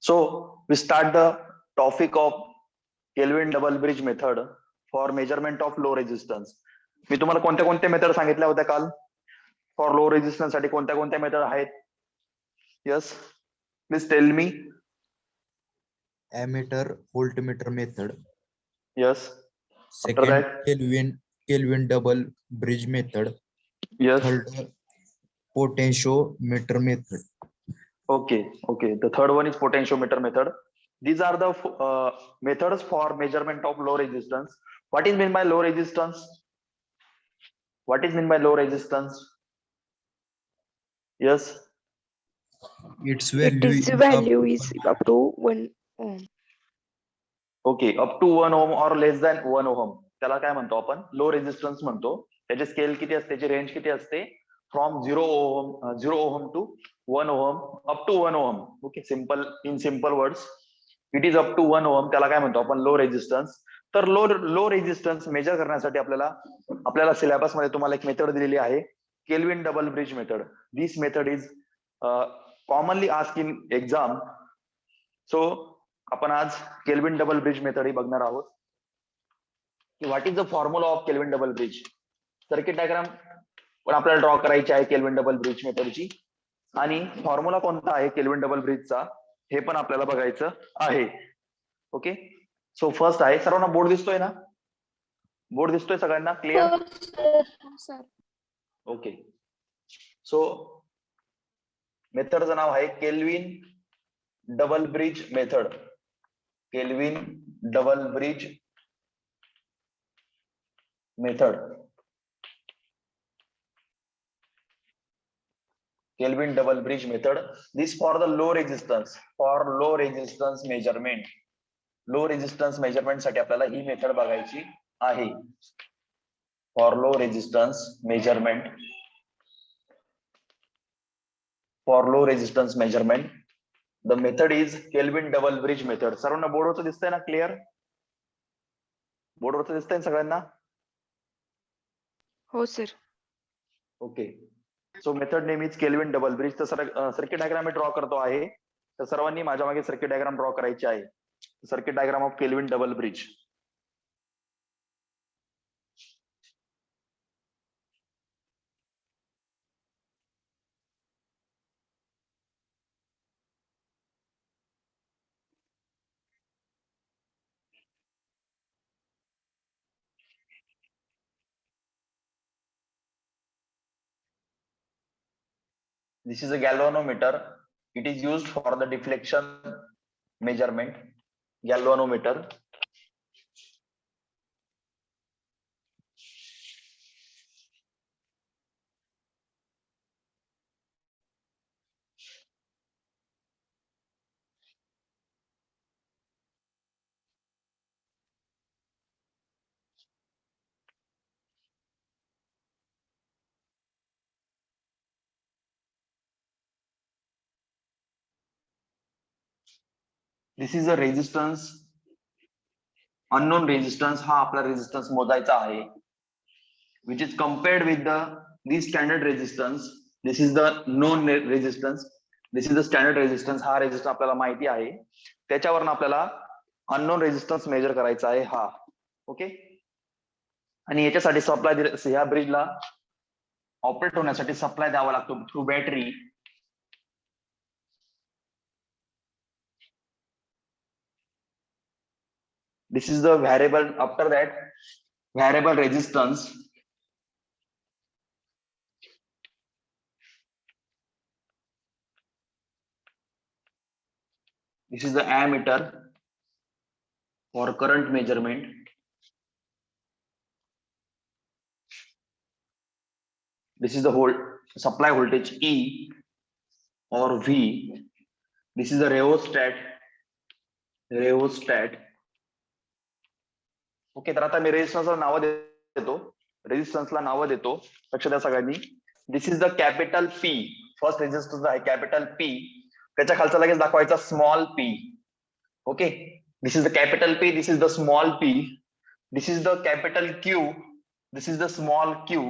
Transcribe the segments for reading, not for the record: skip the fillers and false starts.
So we start the topic of Kelvin double bridge method for measurement of low resistance. मी तुम्हाला कोणत्या कोणत्या method सांगितल्या होत्या काल फॉर लो रेजिस्टन्स साठी कोणत्या कोणत्या मेथड आहेत? Yes, please tell me. ammeter voltmeter method. Yes. Second, that? Kelvin double bridge method. Yes. Third, potentiometer method. Okay. The third one is potentiometer method. These are the methods for measurement of low resistance. What is meant by low resistance? What is meant by low resistance? Yes. Its value, is up to 1 ohm. Okay, up to 1 ohm or less than 1 ohm. त्याला काय म्हणतो आपण? Low resistance म्हणतो. त्याची scale किती असते? त्याची range किती असते? From 0 ohm to 1 ohm up to 1 ohm. Okay, in simple words, it is up to 1 ohm. त्याला काय म्हणतो आपण? Low resistance. तर लो रेजिस्टन्स मेजर करण्यासाठी आपल्याला सिलेबस मध्ये तुम्हाला एक मेथड दिलेली आहे, kelvin double bridge method. This method is commonly ask in exam. So आपण आज केल्विन डबल ब्रिज मेथड ही बघणार आहोत. What is the formula of kelvin double bridge. Circuit diagram पण आपल्याला ड्रॉ करायची आहे केल्विन डबल ब्रिज मेथडची, आणि फॉर्म्युला कोणता आहे केल्विन डबल ब्रिजचा हे पण आपल्याला बघायचं आहे. ओके, सो फर्स्ट आहे, सर्वांना बोर्ड दिसतोय ना? बोर्ड दिसतोय सगळ्यांना? क्लिअर? ओके, सो मेथडचं नाव आहे kelvin double bridge method. Kelvin double bridge method. Kelvin double bridge method. This for the low resistance measurement. Low resistance measurement साठी आपल्याला ही मेथड बघायची आहे. For low resistance measurement. For low resistance measurement, the method is Kelvin double bridge method. सर्वांना बोर्डवरचं दिसतंय ना? Clear? बोर्डवरचं दिसतंय सगळ्यांना? हो sir. Okay, so method name is kelvin double bridge. तर सर्किट डायग्राम मी ड्रॉ करतो आहे, तर सर्वांनी माझ्या मागे सर्किट डायग्राम ड्रॉ करायची आहे. Circuit diagram of kelvin double bridge. This is a galvanometer. It is used for the deflection measurement. Galvanometer. This is a resistance, unknown resistance. हा आपला रेजिस्टन्स मोजायचा आहे, which is compared with the standard resistance. This is the known resistance. This is the standard resistance. हा resistance आपल्याला माहिती आहे, त्याच्यावरून आपल्याला अननोन रेजिस्टन्स मेजर करायचा आहे हा. ओके, आणि याच्यासाठी सप्लाय, ह्या ब्रिजला ऑपरेट होण्यासाठी सप्लाय द्यावा लागतो through battery. This is the variable. After that, variable resistance. This is the ammeter for current measurement. This is the supply voltage E or V. This is the rheostat. Okay, तर आता मी रेजिस्टन्सला नाव देतो. लक्ष द्या सगळ्यांनी. This is the capital P. First resistance आहे कॅपिटल पी, त्याच्या खालचा लगेच दाखवायचा small P. Okay, this is the capital P, this is the small P, this is the capital Q, this is the small Q,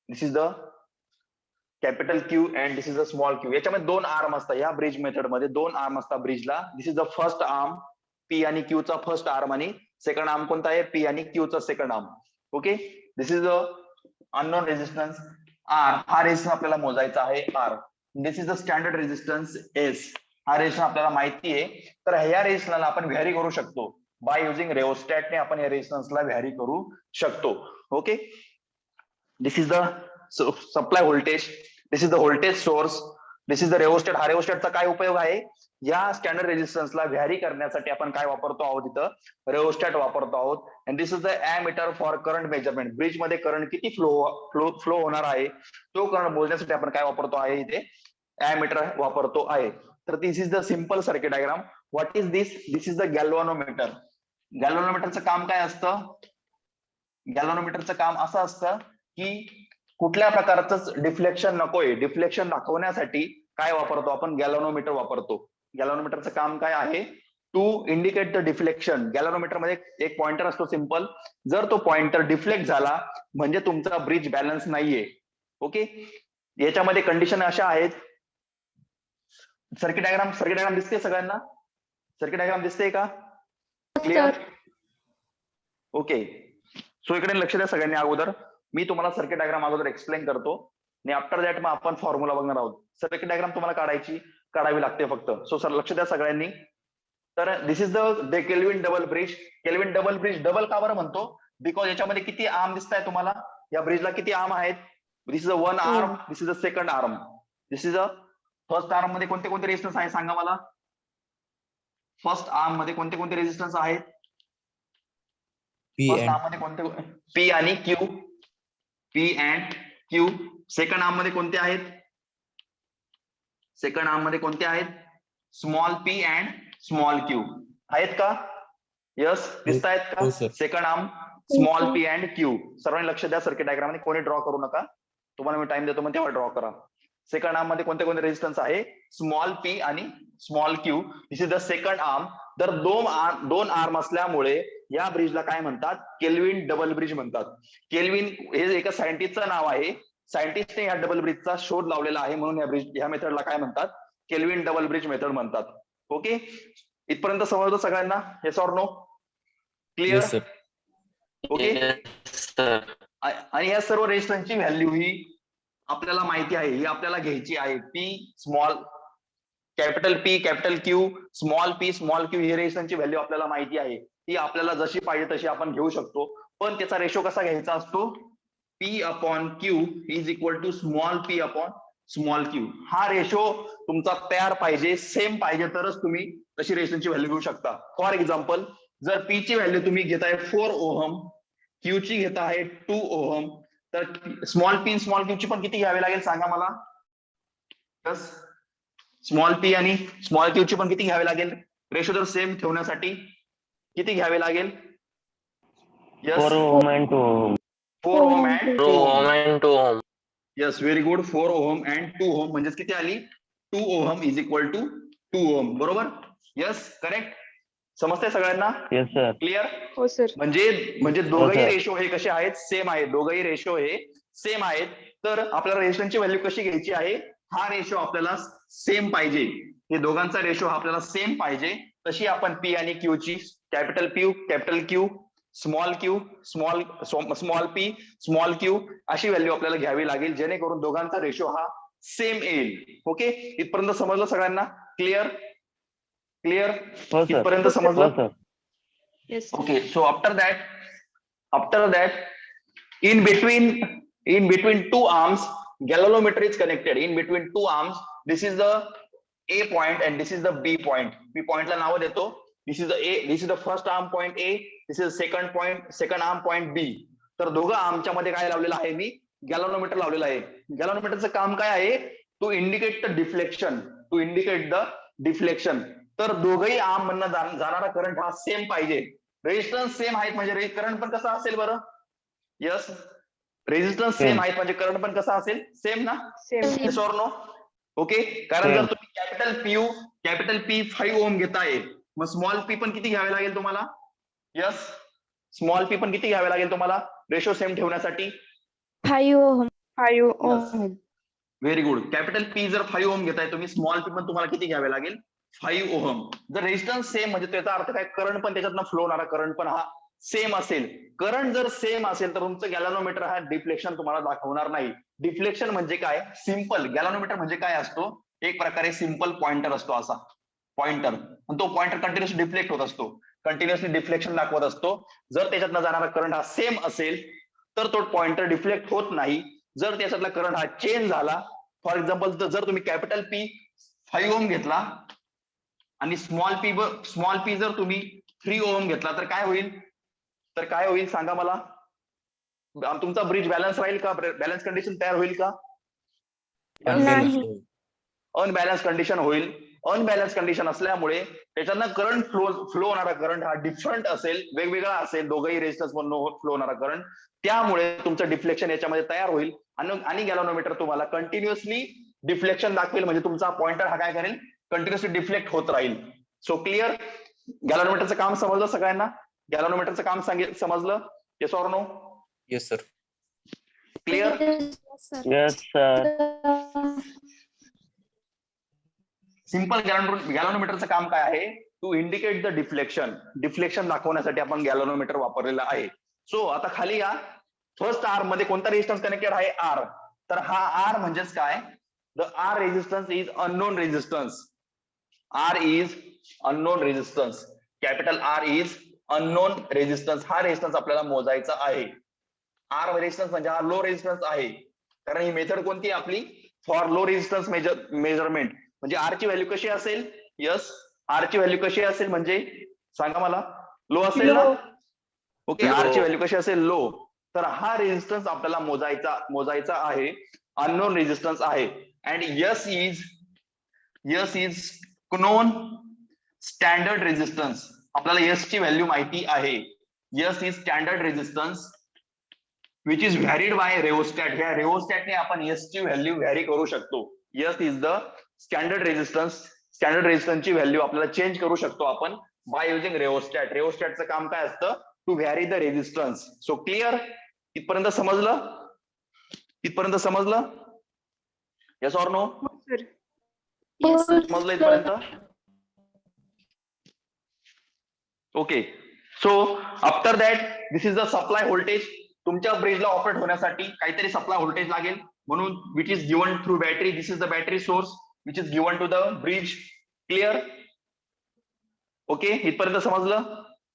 this is the capital Q and this is a small Q. याच्यामध्ये दोन arm असतात. या bridge method मध्ये दोन arm असतात ब्रिजला. This is the first arm, P आणि Q चा फर्स्ट आर्म, आणि सेकंड आर्म कोणता आहे, पी आणि क्यू चा second arm. Okay, this is the unknown resistance R. हा रेजिस्टन्स आपल्याला मोजायचा आहे R. This is the standard resistance S. हा रेजिस्टन्स आपल्याला माहिती आहे. तर ह्या रेजिस्टन्सला आपण व्हॅरी करू शकतो बाय युजिंग रेओस्टॅटने. आपण या रेजिस्टन्सला व्हॅरी करू शकतो. Okay, this is the supply voltage, this is the voltage source, this is the rheostat. हा रेओस्टॅटचा काय उपयोग आहे, या स्टँडर्ड रेजिस्टन्सला व्हॅरी करण्यासाठी आपण काय वापरतो आहोत, इथं रेओस्टॅट वापरतो आहोत. And this is the ammeter for current measurement. Bridge मध्ये करंट किती फ्लो होणार आहे तो करंट मोजण्यासाठी आपण काय वापरतो आहे, इथे ॲमीटर वापरतो आहे. तर this is the simple circuit diagram. What is this, this is the galvanometer. गॅल्व्हॅनोमीटरचं काम काय असतं, गॅल्व्हॅनोमीटरचं काम असं असतं की कुठल्या प्रकारचं डिफ्लेक्शन नकोय, डिफ्लेक्शन दाखवण्यासाठी काय वापरतो आपण, गॅल्व्हॅनोमीटर वापरतो. गॅल्व्हॅनोमीटरचं काम काय आहे, टू इंडिकेट द डिफ्लेक्शन. गॅल्व्हॅनोमीटर मध्ये एक पॉइंटर असतो सिंपल. जर तो पॉइंटर डिफ्लेक्ट झाला म्हणजे तुमचा ब्रिज बॅलन्स नाहीये. ओके, याच्यामध्ये कंडिशन अशा आहेत. सर्किट डायग्राम दिसते सगळ्यांना, सर्किट डायग्राम दिसते का, क्लिअर? ओके, सो इकडे लक्ष द्या सगळ्यांनी. अगोदर मी तुम्हाला सर्किट डायग्राम अगोदर एक्सप्लेन करतो आणि आफ्टर दॅट मग आपण फॉर्म्युला बघणार आहोत. सर्किट डायग्राम तुम्हाला काढावी लागते फक्त. सो सर लक्ष द्या सगळ्यांनी. तर this is the Kelvin double bridge. Kelvin double bridge double का बरं म्हणतो, बिकॉज याच्यामध्ये किती आर्म दिसत आहे तुम्हाला, या ब्रिजला किती आर्म आहेत. This is a one arm, this is a second arm, this is a first arm मध्ये कोणते कोणते रेजिस्टन्स आहे सांगा मला. फर्स्ट आर्म मध्ये कोणते कोणते रेजिस्टन्स आहेत, फर्स्ट आर्म मध्ये कोणते, पी आणि Q, P and Q. Second arm मध्ये कोणते आहेत, सेकंड आर्म मध्ये कोणते आहेत, small P and small Q आहेत का, यस दिसत आहेत का, second arm small P and Q. सर्वांनी लक्ष द्या सर्किट डायग्राम मध्ये, कोणी ड्रॉ करू नका, तुम्हाला मी टाइम देतो मग तेव्हा ड्रॉ करा. सेकंड आर्म मध्ये कोणते कोणते रेजिस्टन्स आहे, स्मॉल पी आणि small Q. This is the second arm. तर दोन आर्म असल्यामुळे या ब्रिजला काय म्हणतात, केल्विन डबल ब्रिज म्हणतात. केल्विन हे एका सायंटिस्टचं नाव आहे. सायंटिस्टने या डबल ब्रिजचा शोध लावलेला आहे, म्हणून या मेथडला काय म्हणतात, केल्विन डबल ब्रिज मेथड म्हणतात. ओके, इथपर्यंत समजलं सगळ्यांना, yes or no, clear? Okay, आणि या सर्व रेजिस्टन्सची व्हॅल्यू ही आपल्याला माहिती आहे, ही आपल्याला घ्यायची आहे. P small, capital P capital Q, small P small Q, ही रेजिस्टन्सची व्हॅल्यू आपल्याला माहिती आहे. ती आपल्याला जशी पाहिजे तशी आपण घेऊ शकतो. पण त्याचा रेशो कसा घ्यायचा असतो, P upon Q is equal to small P upon small Q. हा रेशो तुमचा तयार पाहिजे, सेम पाहिजे, तरच तुम्ही तशी रेजिस्टन्सची व्हॅल्यू घेऊ शकता. फॉर एक्झाम्पल, जर पी ची व्हॅल्यू तुम्ही घेताय 4 ओहम, क्यू ची घेत आहे 2 ओहम, तर स्मॉल पी स्मॉल क्यू ची पण किती घ्यावी लागेल सांगा मला. स्मॉल पी आणि स्मॉल क्यू ची पण किती घ्यावी लागेल, रेशो जर सेम ठेवण्यासाठी किती घ्यावे लागेल, yes 4 ohm and 2 ohm. 4 ohm and 2 ohm and 2 ohm. Yes very good. 4 ohm and 2 ohm म्हणजे किती आली, 2 ohm is equal to 2 ohm. बरोबर, यस करेक्ट. समजतंय सगळ्यांना, Yes sir. क्लिअर? हो सर. म्हणजे दोघंही sir. रेशो हे कसे आहेत, सेम आहेत. दोघंही रेशो हे सेम आहेत. तर आपल्याला रेजिस्टन्सची व्हॅल्यू कशी घ्यायची आहे, हा रेशो आपल्याला सेम पाहिजे, हे दोघांचा रेशो आपल्याला सेम पाहिजे. तशी आपण पी आणि क्यू ची, capital Q small Q small P small Q अशी व्हॅल्यू आपल्याला घ्यावी लागेल, जेणेकरून दोघांचा रेशो हा सेम येईल. ओके, इथपर्यंत समजलं सगळ्यांना, क्लिअर? क्लिअर हो sir. इथपर्यंत हो समजलं? sir. Yes. Okay, so after that, in between two arms, galvanometer is connected. In between two arms, this is the A point and this is the B point. मी पॉइंटला नाव देतो. This is the A. This is the first arm point A. This is the second arm point B. तर दोघं आर्मच्या मध्ये काय लावलेलं आहे मी, गॅल्व्हॅनोमीटर लावलेलं आहे. गॅल्व्हॅनोमीटरचं काम काय आहे, टू इंडिकेट द डिफ्लेक्शन. तर दोघंही आर्म मधनं जाणारा करंट हा सेम पाहिजे. रेजिस्टन्स सेम आहेत म्हणजे करंट पण कसा असेल बरं, यस रेजिस्टन्स सेम आहेत म्हणजे करंट पण कसा असेल, सेम ना, Same. Yes or no. Okay, कारण जर Same. तुम्ही कॅपिटल पी 5 ओम घेताय, मग स्मॉल पी पण किती घ्यावे लागेल तुम्हाला, यस स्मॉल पी पण किती घ्यावे लागेल तुम्हाला रेशो सेम ठेवण्यासाठी, 5 ohm. 5 ohm. Very good. Capital P जर 5 ओहम घेताय तुम्ही, स्मॉल पी पण तुम्हाला किती घ्यावे लागेल? 5 ओहम. जर रेजिस्टन्स सेम म्हणजे त्याचा अर्थ काय, करंट पण त्याच्यातनं फ्लो होणारा करंट पण हा सेम असेल. करंट जर सेम असेल तर तुमचं गॅलॅनोमीटर हा डिफ्लेक्शन तुम्हाला दाखवणार नाही. डिफ्लेक्शन म्हणजे काय? सिंपल गॅलॅनोमीटर म्हणजे काय असतो? एक प्रकारे सिंपल पॉइंटर असतो, असा पॉइंटर. तो पॉइंटर कंटिन्युअसली डिफ्लेक्ट होत असतो, कंटिन्युअसली डिफ्लेक्शन दाखवत असतो. जर त्याच्यातनं जाणारा करंट हा सेम असेल तर तो पॉइंटर डिफ्लेक्ट होत नाही. जर त्याच्यातला करंट हा चेंज झाला, फॉर एक्झाम्पल जर तुम्ही कॅपिटल पी 5 ओहम घेतला आणि स्मॉल पी जर तुम्ही 3 ओहम घेतला तर काय होईल? तर काय होईल सांगा मला? तुमचा ब्रिज बॅलन्स राहील का? बॅलन्स कंडिशन तयार होईल का? नाही. अनबॅलन्स कंडिशन होईल. अनबॅलन्स कंडिशन असल्यामुळे त्याच्यातनं करंट फ्लो होणारा करंट हा डिफरंट असेल, वेगवेगळा असेल, दोघंही रेजिस्टन्स मधून फ्लो होणारा करंट. त्यामुळे तुमचं डिफ्लेक्शन याच्यामध्ये तयार होईल आणि गॅलॅनोमीटर तुम्हाला कंटिन्युअसली डिफ्लेक्शन दाखवेल, म्हणजे तुमचा पॉइंटर हा काय करेल? कंटिन्युअसली डिफ्लेक्ट होत राहील. So clear? गॅलॅनोमीटरचं काम समजलं सगळ्यांना? गॅलॅनोमीटरचं काम समजलं? Yes or no? Yes sir. Clear? Yes, sir. Simple गॅलॅनोमीटरचं काम काय आहे? To indicate the deflection. Deflection दाखवण्यासाठी आपण गॅलॅनोमीटर वापरलेला आहे. सो आता खाली या. फर्स्ट आर मध्ये कोणता रेजिस्टन्स कनेक्टेड आहे? आर. तर हा आर म्हणजेच काय? The R resistance is unknown resistance. R is unknown resistance. Capital R is unknown resistance. हा रेजिस्टन्स आपल्याला मोजायचा आहे. आर रेजिस्टन्स म्हणजे हा लो रेजिस्टन्स आहे, कारण ही मेथड कोणती आपली? For low resistance measurement. म्हणजे आर ची व्हॅल्यू कशी असेल? यस, आर ची व्हॅल्यू कशी असेल म्हणजे सांगा मला? लो असेल ना? ओके, आर ची व्हॅल्यू कशी असेल? लो. तर हा रेजिस्टन्स आपल्याला मोजायचा आहे. अननोन रेजिस्टन्स आहे. And S is known standard resistance. आपल्याला यस ची व्हॅल्यू माहिती आहे. S is standard resistance which is varied by rheostat. ह्या रेओस्टॅटने आपण यस ची व्हॅल्यू व्हॅरी करू शकतो. S is the standard resistance. Standard रेजिस्टन्सची व्हॅल्यू आपल्याला चेंज करू शकतो आपण बाय युजिंग रेओस्टॅट. रेओस्टॅटचं काम काय असतं? To vary the resistance. So clear? इथपर्यंत समजलं? इथपर्यंत समजलं? Yes or no? समजलं इथपर्यंत? Okay. So after that this is the supply voltage. तुमच्या ब्रिजला ऑपरेट होण्यासाठी काहीतरी सप्लाय व्होल्टेज लागेल, म्हणून which is given through battery. This is the battery source which is given to the bridge. Clear? Okay, इथपर्यंत समजलं?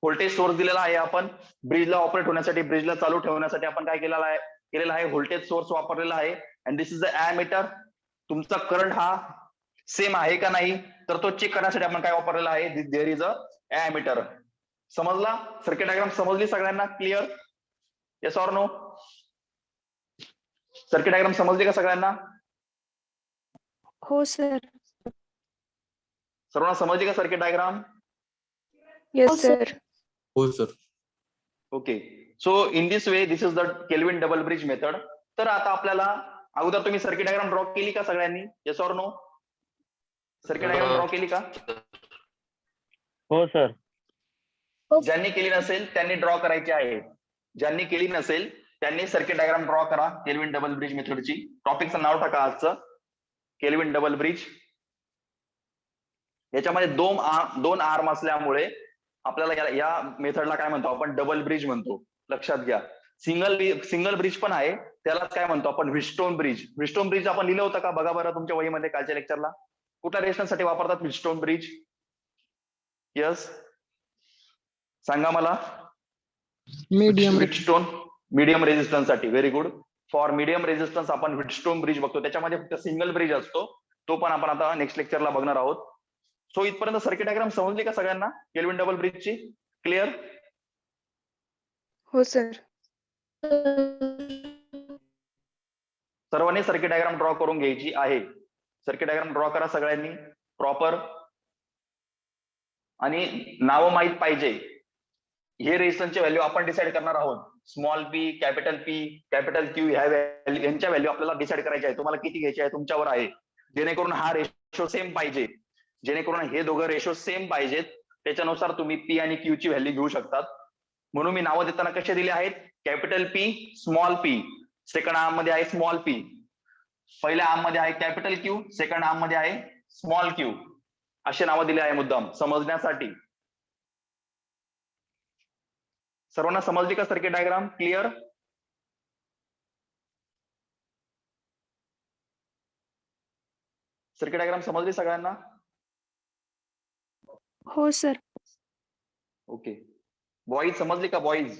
व्होल्टेज सोर्स दिलेला आहे आपण ब्रिजला ऑपरेट होण्यासाठी, ब्रिजला चालू ठेवण्यासाठी आपण काय केलेला आहे? व्होल्टेज सोर्स वापरलेला आहे. And this is the ammeter. तुमचा करंट हा सेम आहे का नाही तर तो चेक करण्यासाठी आपण काय वापरलेला आहे? There is a ammeter. समजला? सर्किट डायग्राम समजली सगळ्यांना? Clear? Yes or no? Circuit diagram समजली का सगळ्यांना? हो सर. सर्वांना समजली का सर्किट डायग्राम? Yes sir. हो sir. Okay. So in this way this is the Kelvin double bridge method. तर आता आपल्याला अगोदर तुम्ही सर्किट डायग्राम ड्रॉ केली का सगळ्यांनी? Yes or no? Circuit diagram draw केली का? हो सर. ज्यांनी केली नसेल त्यांनी ड्रॉ करायची आहे. ज्यांनी केली नसेल त्यांनी सर्किट डायग्राम ड्रॉ करा केल्विन डबल ब्रिज मेथडची. टॉपिकचं नाव टाका आजचं, केल्विन डबल ब्रिज. याच्यामध्ये दोन आर्म असल्यामुळे आपल्याला या मेथडला काय म्हणतो आपण? डबल ब्रिज म्हणतो. लक्षात घ्या. सिंगल ब्रिज पण आहे, त्यालाच काय म्हणतो आपण? Wheatstone bridge. व्हीटस्टोन ब्रिज आपण लिहिलं होतं का? बघा बरं तुमच्या वहीमध्ये कालच्या लेक्चरला. कुठल्या रेजिस्टन्ससाठी वापरतात व्हीटस्टोन ब्रिज? यस, सांगा मला. व्हीटस्टोन मीडियम रेजिस्टन्स साठी. Very good. For medium resistance आपण व्हीटस्टोन ब्रिज बघतो. त्याच्यामध्ये फक्त सिंगल ब्रिज असतो, तो पण आपण आता नेक्स्ट लेक्चरला बघणार आहोत. सो इथपर्यंत सर्किट डायग्राम समजली का सगळ्यांना केल्विन डबल ब्रिजची? क्लिअर? हो सर. सर्वांनी सर्किट डायग्राम ड्रॉ करून घ्यायची आहे. सर्किट डायग्राम ड्रॉ करा सगळ्यांनी प्रॉपर. आणि नावं माहित पाहिजे. हे रेजिस्टन्सची व्हॅल्यू आपण डिसाइड करणार आहोत. स्मॉल पी, कॅपिटल क्यू ह्या यांच्या व्हॅल्यू आपल्याला डिसाइड करायची आहे. तुम्हाला किती घ्यायची आहे तुमच्यावर आहे, जेणेकरून हा रेशो सेम पाहिजे. जेणेकरून हे दोघं रेशो सेम पाहिजेत, त्याच्यानुसार तुम्ही पी आणि क्यू ची व्हॅल्यू घेऊ शकतात. म्हणून मी नावं देताना कसे दिले आहेत? Capital P, small P. Second arm मध्ये आहे स्मॉल पी. पहिल्या आर्म मध्ये आहे कॅपिटल क्यू, सेकंड आर्म मध्ये आहे स्मॉल क्यू, असे नावं दिले आहे मुद्दाम समजण्यासाठी. सर्वांना समजली का circuit diagram? Clear? Circuit diagram समजली सगळ्यांना? हो सर. ओके. बॉईज समजली का? बॉईज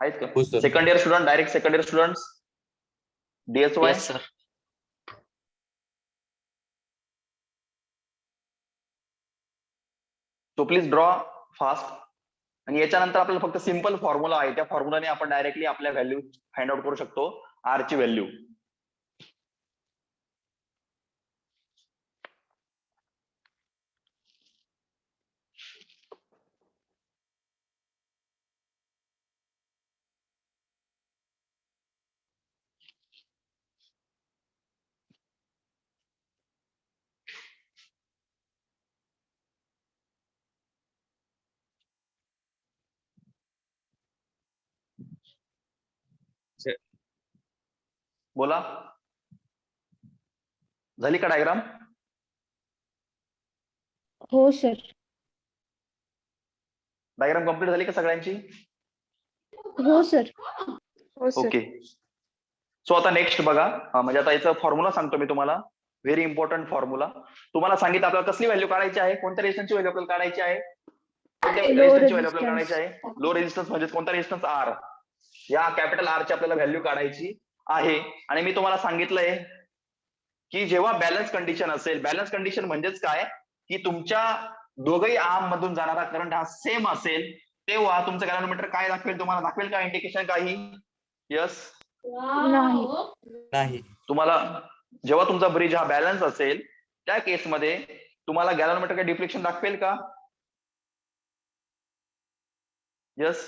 आहेत का? Second year student, direct second year student, DSY. Yes, sir. So please draw fast. आणि याच्यानंतर आपल्याला फक्त सिंपल फॉर्म्युला आहे, त्या फॉर्म्युलाने आपण डायरेक्टली आपल्या व्हॅल्यू फाइंड आउट करू शकतो, आर ची व्हॅल्यू. बोला, झाली का डायग्राम? हो सर. डायग्राम कंप्लीट झाली का सगळ्यांची? हो सर. हो सर. ओके. सो आता नेक्स्ट बघा, म्हणजे आता याचा फॉर्म्युला सांगतो मी तुम्हाला, व्हेरी इम्पॉर्टंट फॉर्म्युला. तुम्हाला सांगितलं आपल्याला कसली व्हॅल्यू काढायची आहे, कोणत्या रेजिस्टन्सची व्हॅल्यू आपल्याला काढायची आहे, कोणत्या रेजिस्टन्सची व्हॅल्यू आपल्याला काढायची आहे? लो रेजिस्टन्स म्हणजे कोणता रेजिस्टन्स? आर. या कॅपिटल आर ची आपल्याला व्हॅल्यू काढायची आहे. आणि मी तुम्हाला सांगितलंय की जेव्हा बॅलन्स कंडिशन असेल, बॅलन्स कंडिशन म्हणजेच काय की तुमच्या दोघही आर्म मधून जाणारा करंट हा सेम असेल, तेव्हा तुमचं गॅलव्हॅनोमीटर काय दाखवेल? तुम्हाला दाखवेल का इंडिकेशन काही? यस? नाही. तुम्हाला जेव्हा तुमचा ब्रिज हा बॅलन्स असेल त्या केसमध्ये तुम्हाला गॅलव्हॅनोमीटर काही डिफ्लेक्शन दाखवेल का? यस,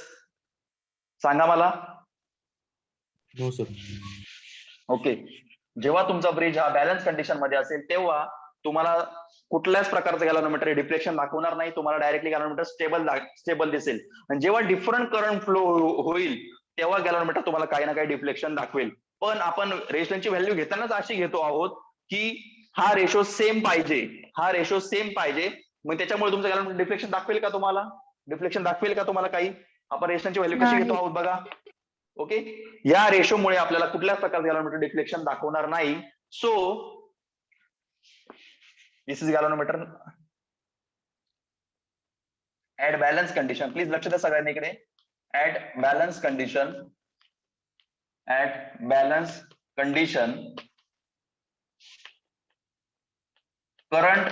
सांगा मला. No sir. ओके. जेव्हा तुमचा ब्रिज हा बॅलन्स कंडिशन मध्ये असेल तेव्हा तुम्हाला कुठल्याच प्रकारचं गॅलव्हॅनोमीटर डिफ्लेक्शन दाखवणार नाही, तुम्हाला डायरेक्टली गॅलव्हॅनोमीटर स्टेबल दिसेल. आणि जेव्हा डिफरंट करंट फ्लो होईल तेव्हा गॅलव्हॅनोमीटर तुम्हाला काही ना काही डिफ्लेक्शन दाखवेल. पण आपण रेशोची व्हॅल्यू घेतानाच अशी घेतो आहोत की हा रेशो सेम पाहिजे, हा रेशो सेम पाहिजे, मग त्याच्यामुळे तुमचं गॅलव्हॅनोमीटर डिफ्लेक्शन दाखवेल का तुम्हाला? डिफ्लेक्शन दाखवेल का तुम्हाला काही? आपण रेशोची व्हॅल्यू कशी घेतो आहोत बघा. ओके. या रेशोमुळे आपल्याला कुठल्याच प्रकारचं गॅलव्हॅनोमीटर डिफ्लेक्शन दाखवणार नाही. So this is galvanometer at balance condition. Please लक्ष द्या सगळ्यांनी इकडे. At balance condition, at balance condition current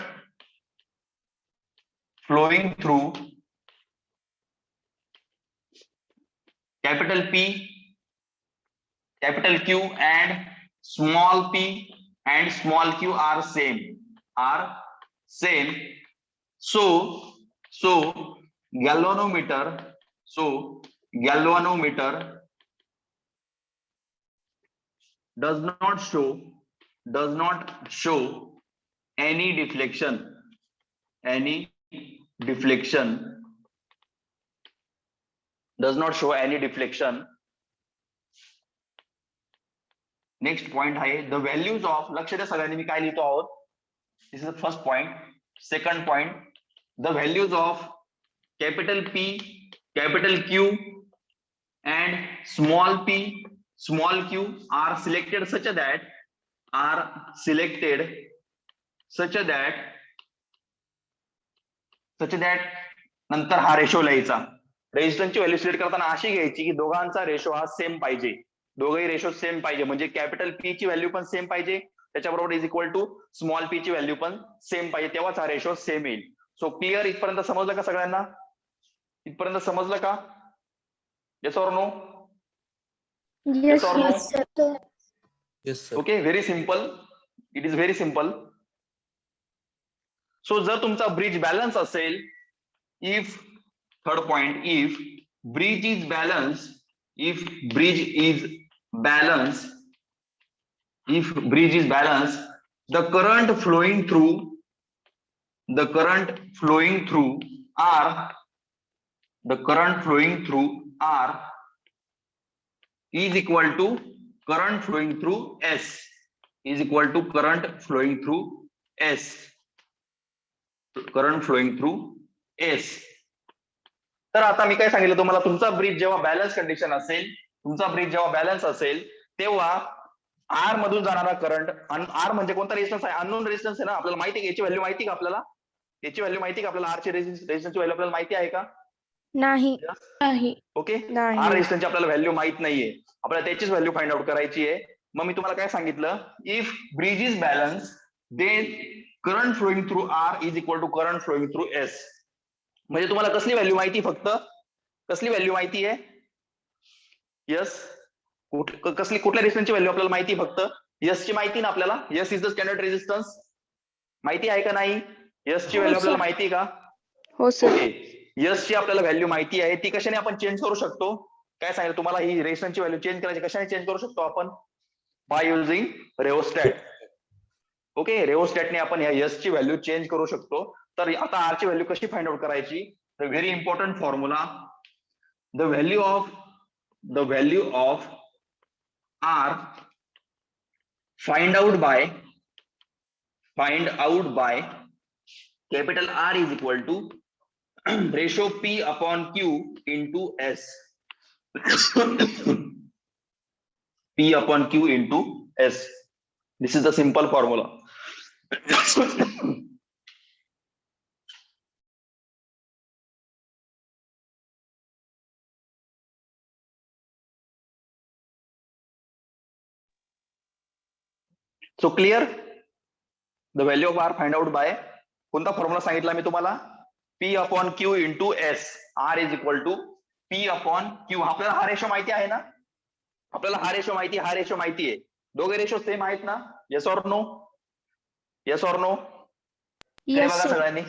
flowing through capital P, capital Q and small p and small q are same. So galvanometer does not show any deflection, does not show any deflection. Next point आहे the values of. लक्ष द्या सगळ्यांनी, मी काय लिहितो आहोत. This is the first point. Second point, the values of capital P, capital Q and small p, small q are selected such that नंतर हा रेशो लिहायचा. रेजिस्टन्सची व्हॅल्यू सिलेक्ट करताना अशी घ्यायची की दोघांचा रेशो हा सेम पाहिजे, दोघही रेशो सेम पाहिजे, म्हणजे कॅपिटल P ची व्हॅल्यू पण सेम पाहिजे, त्याच्याबरोबर is equal to small p ची व्हॅल्यू पण सेम पाहिजे, तेव्हाच हा रेशो सेम येईल. So clear? इथपर्यंत समजलं का सगळ्यांना? इथपर्यंत समजलं का? Yes or no? Yes, or no? yes, sir. Yes sir. Okay. Very simple. It is very simple. So जर तुमचा ब्रिज बॅलन्स असेल, if third point, if bridge is balance, the current flowing through are is equal to current flowing through S is equal to current flowing through S. Current flowing through S. तर आता मी काय सांगितलं तुम्हाला, तुमचा bridge जेव्हा balance condition असेल, तुमचा bridge जेव्हा बॅलन्स असेल तेव्हा आर मधून जाणारा करंट, आर म्हणजे कोणता रेजिस्टन्स आहे, अननोन रेजिस्टन्स आहे ना, आपल्याला माहिती आहे याची व्हॅल्यू माहिती का आपल्याला, याची व्हॅल्यू माहिती का आपल्याला, आर ची रेजिस्टन्सची व्हॅल्यू आपल्याला माहिती आहे का? नाही. नाही. ओके, नाही. आर रेजिस्टन्सची आपल्याला व्हॅल्यू माहित नाहीये, आपल्याला त्याचीच व्हॅल्यू फाइंड आउट करायची आहे. मग मी तुम्हाला काय सांगितलं, if bridge is balance then current flowing through R is equal to current flowing through S. म्हणजे तुम्हाला कसली व्हॅल्यू माहिती, फक्त कसली व्हॅल्यू माहिती आहे? यस, कसली कुठल्या रेजिस्टन्सची व्हॅल्यू आपल्याला माहिती, फक्त यस ची माहिती ना आपल्याला. Yes is the standard resistance, माहिती आहे का नाही? यस ची व्हॅल्यू आपल्याला माहिती आहे का? हो सर. ओके, यस ची आपल्याला व्हॅल्यू माहिती आहे, ती कशाने आपण चेंज करू शकतो? काय सांगितलं तुम्हाला, ही रेजिस्टन्सची व्हॅल्यू चेंज करायची कशाने चेंज करू शकतो आपण? By using rheostat. ओके, रेओस्टॅटने आपण या यस ची व्हॅल्यू चेंज करू शकतो. तर आता आर ची व्हॅल्यू कशी फाइंड आउट करायची? The very important formula, the value of R find out by capital R is equal to ratio P upon Q into S. P upon Q into S. This is the simple formula. So clear? The value of R find out by कोणता formula सांगितला मी तुम्हाला? P upon Q into S. R is equal to P upon Q. आपल्याला हा ratio माहिती आहे ना, आपल्याला हा रेशो माहिती आहे, दोघे रेशो सेम आहेत ना? Yes or no? Yes or no? हे बघा सगळ्यांनी,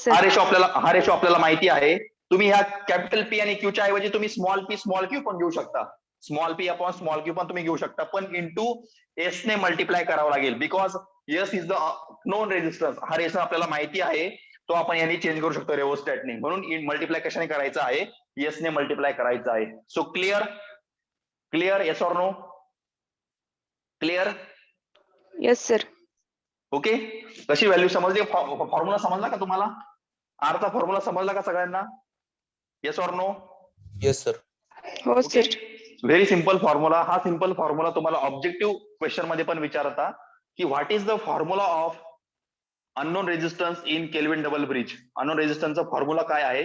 हा रेशो आपल्याला माहिती आहे. तुम्ही ह्या कॅपिटल पी आणि क्यू च्या ऐवजी तुम्ही स्मॉल क्यू पण घेऊ शकता, small P upon small Q पण तुम्ही घेऊ शकता, पण इंटू एस ने मल्टिप्लाय करावं लागेल, because S is the non resistance. हा रेशो आपल्याला माहिती आहे, तो आपण यांनी चेंज करू शकतो रेओस्टॅटने. म्हणून मल्टिप्लाय कशाने करायचं आहे? एस ने मल्टिप्लाय करायचं आहे. So clear, yes or no? Clear? Yes sir. Okay, कशी व्हॅल्यू समजली? फॉर्म्युला समजला का तुम्हाला? आरचा फॉर्म्युला समजला का सगळ्यांना? Yes or no? Yes sir. हो सर. Very simple formula. हा सिंपल फॉर्म्युला तुम्हाला ऑब्जेक्टिव्ह क्वेश्चन मध्ये पण विचारता की what is the formula of unknown resistance in Kelvin double bridge. Unknown रेजिस्टन्सचा फॉर्म्युला काय आहे?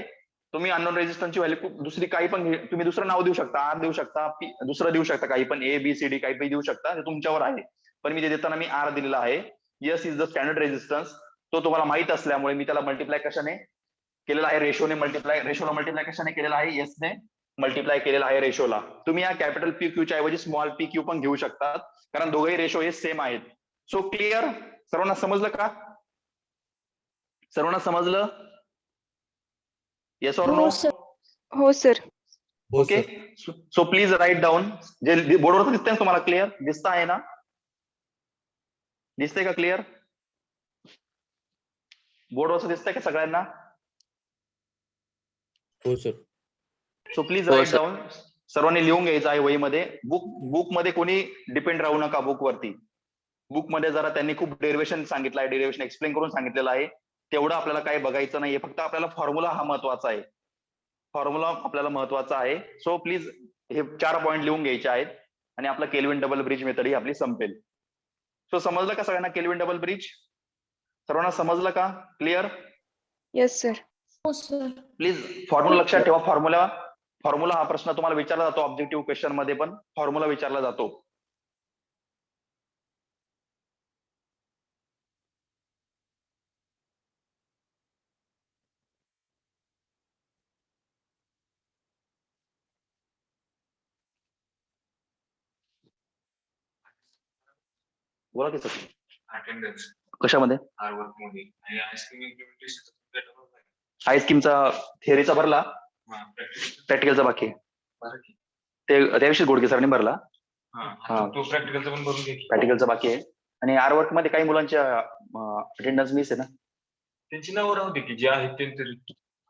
तुम्ही अननोन रेजिस्टन्सची व्हॅल्यू दुसरी काही पण, तुम्ही दुसरं नाव देऊ शकता, आर देऊ शकता, दुसरं देऊ शकता, काही पण ABCD काही पण देऊ शकता, ते तुमच्यावर आहे. पण मी ते देताना मी आर दिलेला आहे. S is the standard resistance, तो तुम्हाला माहित असल्यामुळे मी त्याला मल्टिप्लाय कशाने केलेला आहे? रेशोला मल्टिप्लाय कशाने केलेला आहे? येस ने मल्टिप्लाय केलेला आहे रेशोला. तुम्ही या कॅपिटल पी क्यू च्या ऐवजी स्मॉल पी क्यू पण घेऊ शकतात, कारण दोघेही रेशो हे सेम आहेत. So clear? सर्वांना समजलं का? सर्वांना समजलं? Yes or no? हो sir. Okay, so please write down. जे बोर्डवर दिसतंय ना तुम्हाला, क्लिअर दिसत आहे ना? दिसतंय का क्लिअर? बोर्डवर दिसतंय का सगळ्यांना? हो sir. So please write down. सर्वांनी लिहून घ्यायचं आहे वहीमध्ये. बुक मध्ये कोणी डिपेंड राहू नका बुकवरती. बुक मध्ये जरा त्यांनी खूप डेरिव्हेशन सांगितलं आहे, डेरिव्हेशन एक्सप्लेन करून सांगितलेलं आहे, तेवढं आपल्याला काही बघायचं नाहीये. फक्त आपल्याला फॉर्म्युला हा महत्वाचा आहे, फॉर्म्युला आपल्याला महत्वाचा आहे. सो प्लीज हे 4 पॉईंट लिहून घ्यायचे आहेत आणि आपलं केल्विन डबल ब्रिज मेथड ही आपली संपेल. सो समजलं का सगळ्यांना केल्विन डबल ब्रिज? सर्वांना समजलं का? Clear? Yes sir. Please formula लक्षात ठेवा. फॉर्म्युला हा प्रश्न तुम्हाला विचारला जातो ऑब्जेक्टिव्ह क्वेश्चन मध्ये, पण फॉर्म्युला विचारला जातो. बोला की सर. अटेंडन्स कशामध्ये? आर वर्क मध्ये आणि आईस्क्रीम इम्प्लिमेंटेशन आईस्क्रीमचा थिअरीचा भरला, प्रॅक्टिकलचा बाकी आहे. ते त्याविषयी गोडके सरांनी भरला. तो प्रॅक्टिकलचा पण भरून घे. प्रॅक्टिकलचा बाकी आहे. आणि आर वर्क मध्ये काही मुलांच्या अटेंडन्स मिस आहे ना, त्यांची नावं राहू दे की जे आहेत ते तरी.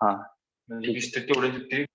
म्हणजे दिसते तेवढे ते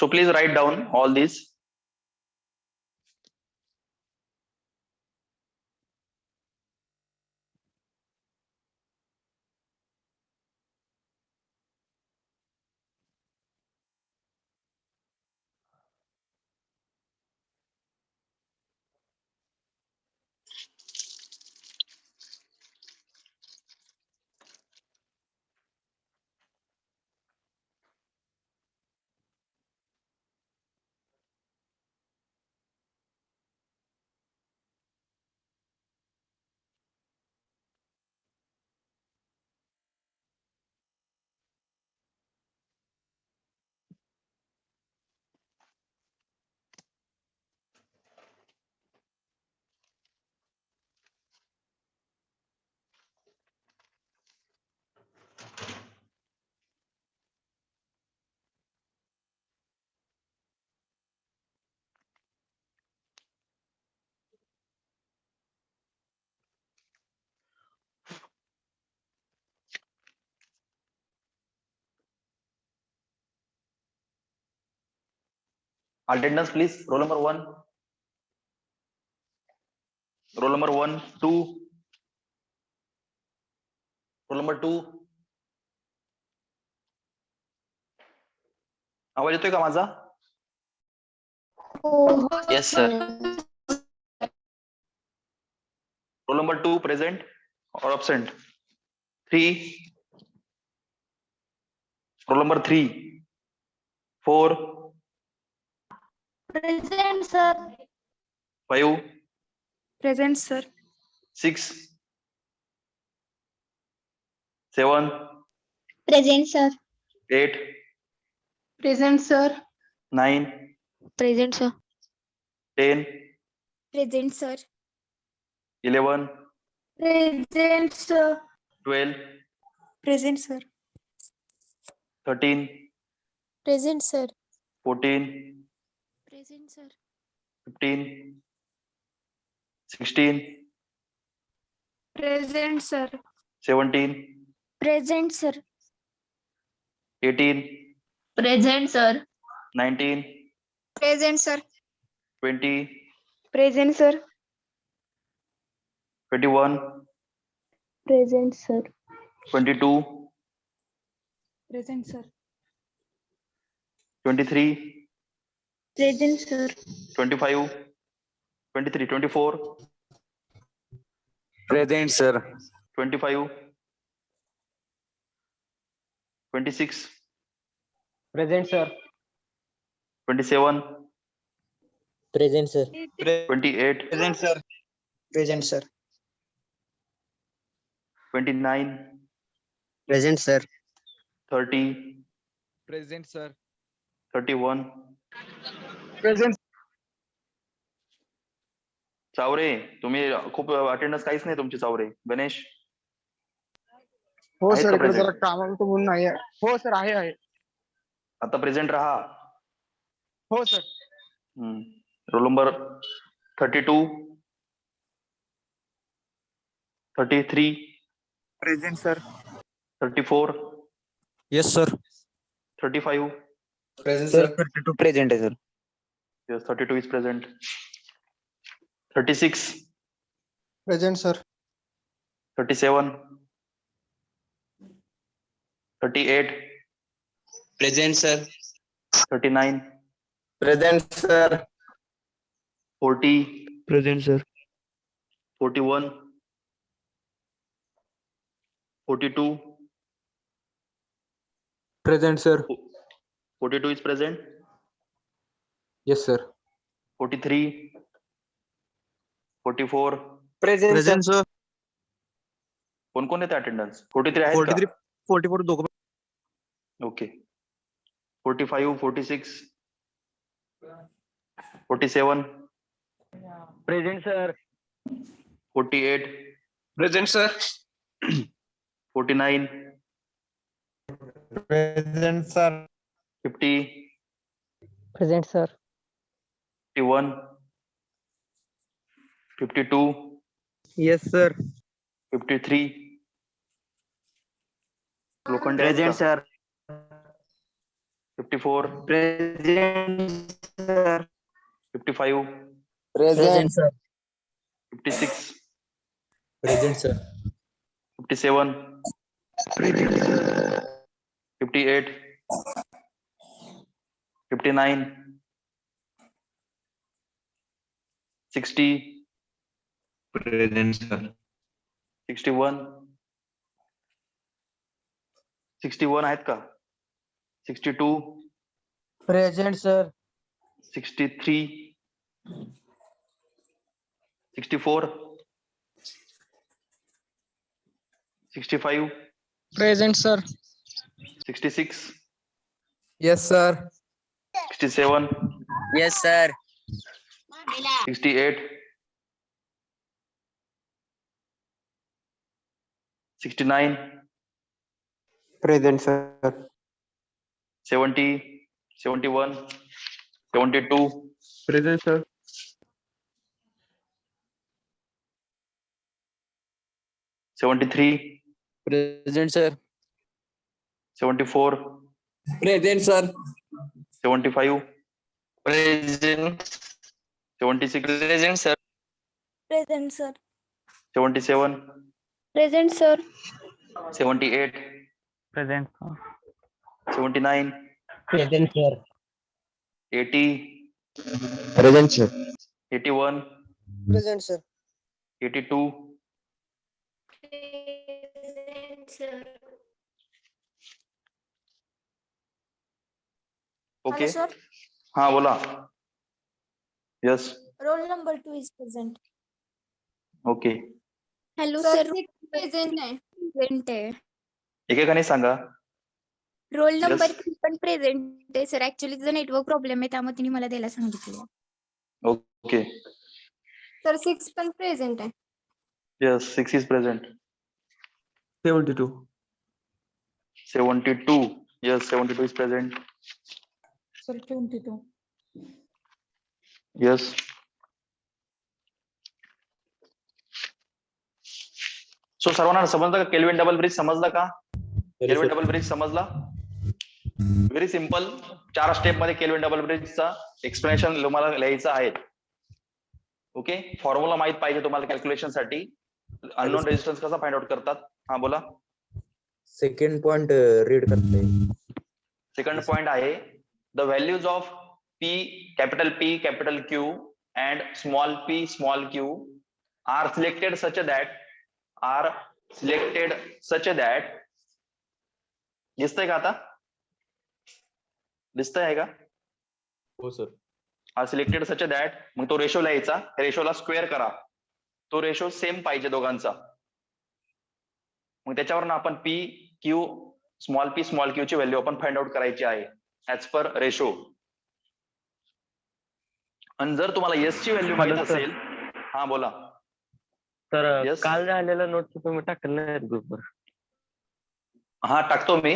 So please write down all these. Attendance, please. Roll number 1. Roll number 1, 2. Roll number 2. आवाज येतोय का माझा? Yes, sir. Roll number 2, present or absent? 3. Roll number 3. 4. Present, sir. 5. Present, sir. 6. 7. Present, sir. 8. Present, sir. 9. Present, sir. 10. Present, sir. 11. Present, sir. 12. Present, sir. 13. Present, sir. 14. Present, sir. 15. 16. Present, sir. 17. Present, sir. 18. Present, sir. 19. Present, sir. 20. Present, sir. 21. Present, sir. 22. Present, sir. 23. Present, sir. 25. 23. 24. Present, sir. 25. 26. Present, sir. 27. Present, sir. 28. Present, sir. Present, sir. 29. Present, sir. 30. Present, sir. 31. Present. Chaware, तुम्ही खूप attendance काहीच नाही तुमची चावरे. गणेश हो आहेत sir, का इकडे present? जरा कामाला तो म्हणून नाही आहे. हो सर, आहे. आता प्रेझेंट राहा. हो sir. Roll number 32. 33. Present sir. 34. Yes, sir. 35. Present, sir. 32 present, sir. Yes, 32 is present. 36. Present sir. 37. 38. Present, sir. 39. Present, sir. 40. Present, sir. 41. 42. Present, sir. 42 is present. Yes, sir. 43. 44. Present, sir. कोण कोण येते attendance? 43 आहेत का? 43, 44 दोघं. Okay. 45. 46. 47. Present, sir. 48. Present, sir. 49. Present sir. 50. Present, sir. 51. 52. Yes, sir. 53. Lokhande आहेत Present, का? sir. 54, Present, sir. 55, Present, sir. 56, Present, sir. 57, 58, 59, 60, Present, sir. 61, 61 आहेत का? 62, Present, sir. 63, 64, 65, Present, sir. 66, Yes, sir. 67, Yes, sir. 68, 69, Present, sir. 70, 71, 72, Present, sir. 73, Present, sir. 74, Present, sir. 75, Present. 76, Present, sir. Present, sir. 77, Present, sir. 78, Present. 79, Present, sir. 80, Present, sir. 81, Present, sir. 82, Present, sir. Okay. sir. हा बोला. Yes. Roll number 2 is present. Okay. Hello Sir, sir. present आहे. Present आहे. एकेकाने सांगा. Roll number Yes. 3 पण present आहे sir. Actually तिचा network problem आहे त्यामुळे तिने मला द्यायला सांगितलं. ओके. Sir, 6 पण present आहे. Yes 6 is present. 72. 72. Yes 72 is present. Sir, 22. Yes. So सर्वांना समजलं का? केल्विन डबल ब्रिज समजला का? केल्विन डबल ब्रिज समजला? Very simple. 4 स्टेप मध्ये केल्विन डबल ब्रिजचा एक्सप्लेनेशन तुम्हाला लिहायचं आहे. ओके. फॉर्म्युला माहित पाहिजे तुम्हाला कॅल्क्युलेशन साठी. अननोन रेजिस्टन्स कसा फाइंड आउट करतात? हा बोला. सेकंड पॉइंट रीड करते. सेकंड पॉइंट आहे the values of P, capital Q and small p, small q are selected such that दिसतंय का आता? दिसतंय का? हो sir. R selected such that. मग तो रेशो लिहायचा. रेशोला स्क्वेअर करा. तो रेशो सेम पाहिजे दोघांचा. मग त्याच्यावरून आपण P, Q, स्मॉल Q ची व्हॅल्यू आपण फाइंड आउट करायची आहे ऍज पर रेशो. आणि जर तुम्हाला एस ची व्हॅल्यू माहित असेल. हा बोला. तर Yes. काल झालेला नोट तुम्ही टाकलं नाही ग्रुपवर. हा टाकतो मी.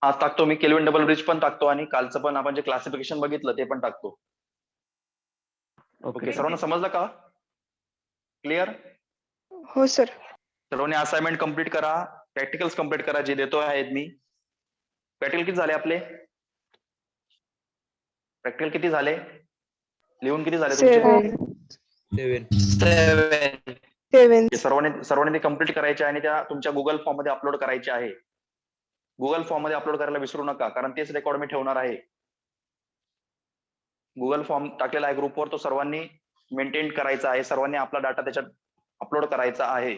हा टाकतो मी. केल्विन डबल ब्रिज पण टाकतो आणि कालचं पण आपण जे क्लासिफिकेशन बघितलं ते पण टाकतो. ओके. सर्वांना समजलं का? क्लिअर? हो सर. सर्वांनी असाइनमेंट कम्प्लीट करा. प्रॅक्टिकल्स कम्प्लीट करा जे देतो आहेत मी. प्रॅक्टिकल किती झाले आपले? प्रॅक्टिकल किती झाले? लिहून किती झाले तुमचे? 7. सर्वांनी ते कम्प्लीट करायचे आणि त्या तुमच्या गुगल फॉर्म मध्ये अपलोड करायचे आहे. गुगल फॉर्म मध्ये अपलोड करायला विसरू नका कारण तेच रेकॉर्ड मी ठेवणार आहे. गुगल फॉर्म टाकलेला आहे ग्रुपवर, तो सर्वांनी मेंटेन करायचा आहे. सर्वांनी आपला डाटा त्याच्यात अपलोड करायचा आहे.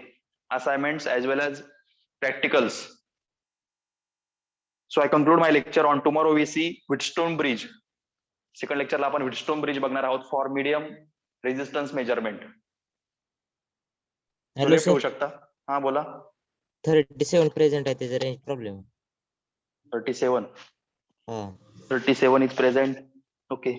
Assignments as well as practicals. So I conclude my lecture. On tomorrow we see Wheatstone bridge. Second लेक्चरला आपण व्हिटस्टोन ब्रिज बघणार आहोत for medium resistance measurement. Hello ठेवू सर. शकता. हा बोला. 37 प्रेझेंट आहे त्याचा रेंज प्रॉब्लेम. 37. हा. 37 इज प्रेझेंट. ओके.